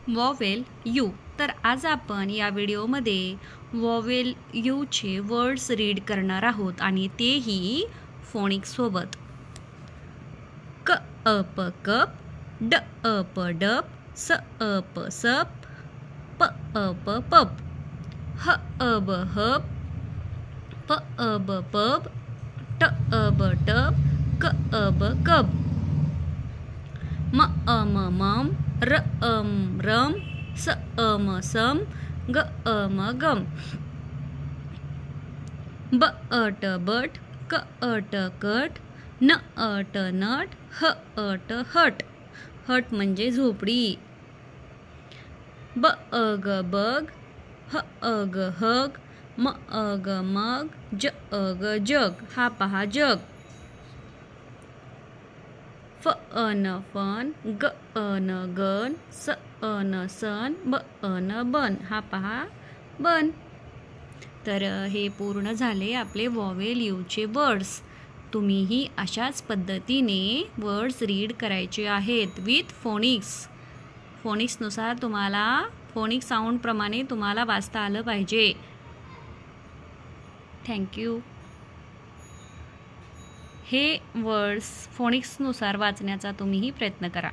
Vowel you. तर आज आपण या व्हिडिओमध्ये वॉवेल यूचे वर्ड्स रीड करणार आहोत आणि तेही फोनिक्स सोबत. क अ प कप, ड अ प डप, स अ प सप, प अ प पप, ह अ ब हब, प अ ब पब, ट अ ब टब, क अ ब कब, म अ म मम, र अ म रम, स अ म सम, ग अ म गम, ब अ ट बट, क अ ट कट, न अ ट नट, ह अ ट हट. हट म्हणजे झोपडी. ब अ ग बग, ह अ ग हग, म अ ग मग, ज अ ग जग. हा पहा जग. फ अ न फन, ग अ न गन, स अ न सन, ब अ न बन. हा पहा बन. तर हे पूर्ण झाले आपले वॉवेल यूचे वर्ड्स. तुम्हीही अशाच पद्धतीने वर्ड्स रीड करायचे आहेत विथ फोनिक्स. फोनिक्सनुसार तुम्हाला फोनिक्स साऊंडप्रमाणे तुम्हाला वाचता आलं पाहिजे. थँक्यू. हे वर्ड्स फोनिक्सनुसार वाचण्याचा तुम्हीही प्रयत्न करा.